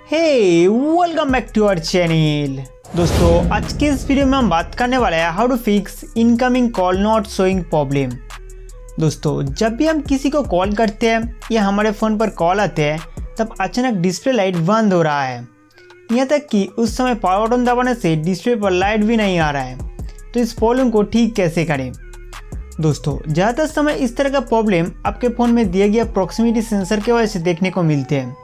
Welcome back to our channel. दोस्तों आज के इस वीडियो में हम बात करने वाले हैं how to fix incoming call not showing problem. दोस्तों जब भी हम किसी को कॉल करते हैं या हमारे फ़ोन पर कॉल आते हैं तब अचानक डिस्प्ले लाइट बंद हो रहा है, यहाँ तक कि उस समय पावर बटन दबाने से डिस्प्ले पर लाइट भी नहीं आ रहा है। तो इस प्रॉब्लम को ठीक कैसे करें? दोस्तों ज़्यादातर समय इस तरह का प्रॉब्लम आपके फ़ोन में दिए गए प्रॉक्सिमिटी सेंसर की वजह से देखने को मिलते हैं।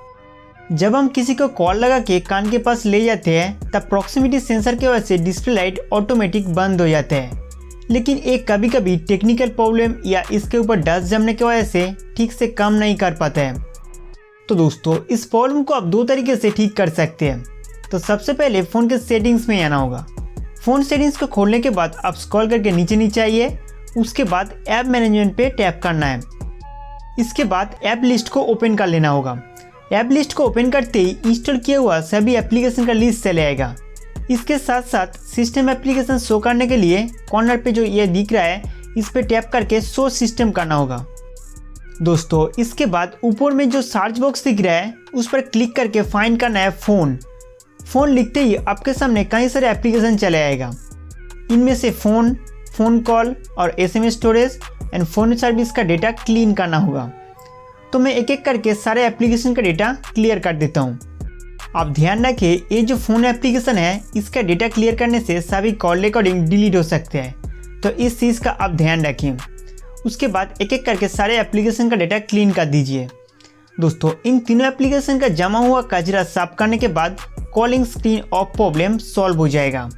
जब हम किसी को कॉल लगा के कान के पास ले जाते हैं तब प्रॉक्सिमिटी सेंसर की वजह से डिस्प्ले लाइट ऑटोमेटिक बंद हो जाते हैं, लेकिन एक कभी कभी टेक्निकल प्रॉब्लम या इसके ऊपर डस्ट जमने की वजह से ठीक से काम नहीं कर पाते हैं। तो दोस्तों इस प्रॉब्लम को आप दो तरीके से ठीक कर सकते हैं। तो सबसे पहले फ़ोन के सेटिंग्स में आना होगा। फ़ोन सेटिंग्स को खोलने के बाद आप स्क्रॉल करके नीचे आइए, उसके बाद ऐप मैनेजमेंट पे टैप करना है। इसके बाद ऐप लिस्ट को ओपन कर लेना होगा। ऐप लिस्ट को ओपन करते ही इंस्टॉल किया हुआ सभी एप्लीकेशन का लिस्ट चले आएगा। इसके साथ साथ सिस्टम एप्लीकेशन शो करने के लिए कॉर्नर पे जो ये दिख रहा है इस पे टैप करके शो सिस्टम करना होगा। दोस्तों इसके बाद ऊपर में जो सर्च बॉक्स दिख रहा है उस पर क्लिक करके फाइंड करना है फ़ोन। फ़ोन लिखते ही आपके सामने कई सारे एप्लीकेशन चले आएगा। इनमें से फ़ोन कॉल और SMS storage and phone service का डेटा क्लीन करना होगा। तो मैं एक एक करके सारे एप्लीकेशन का डेटा क्लियर कर देता हूँ। आप ध्यान रखिए ये जो फ़ोन एप्लीकेशन है इसका डेटा क्लियर करने से सभी कॉल रिकॉर्डिंग डिलीट हो सकते हैं, तो इस चीज़ का आप ध्यान रखिए। उसके बाद एक एक करके सारे एप्लीकेशन का डेटा क्लीन कर दीजिए। दोस्तों इन तीनों एप्लीकेशन का जमा हुआ कचरा साफ करने के बाद calling screen of problem solve हो जाएगा।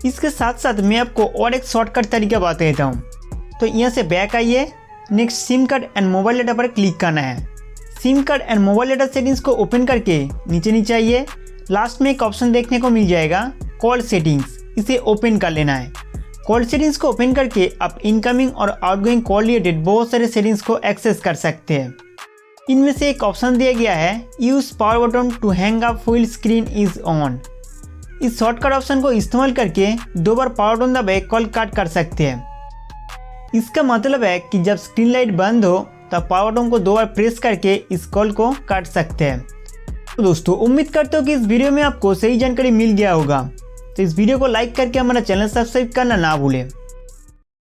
इसके साथ साथ मैं आपको और एक शॉर्टकट तरीका बता देता हूँ। तो यहाँ से बैक आइए, next SIM card and mobile data पर क्लिक करना है। SIM card and mobile data settings को ओपन करके नीचे आइए, लास्ट में एक ऑप्शन देखने को मिल जाएगा कॉल सेटिंग्स, इसे ओपन कर लेना है। कॉल सेटिंग्स को ओपन करके आप इनकमिंग और आउटगोइंग कॉल रिलेटेड बहुत सारे सेटिंग्स को एक्सेस कर सकते हैं। इनमें से एक ऑप्शन दिया गया है use power button to hang up while screen is on. इस शॉर्टकट ऑप्शन को इस्तेमाल करके 2 बार पावर बटन दबाए कॉल कट कर सकते हैं। इसका मतलब है कि जब स्क्रीन लाइट बंद हो तब पावर बटन को 2 बार प्रेस करके इस कॉल को काट सकते हैं। तो दोस्तों उम्मीद करता हूँ कि इस वीडियो में आपको सही जानकारी मिल गया होगा। तो इस वीडियो को लाइक करके हमारा चैनल सब्सक्राइब करना ना भूलें।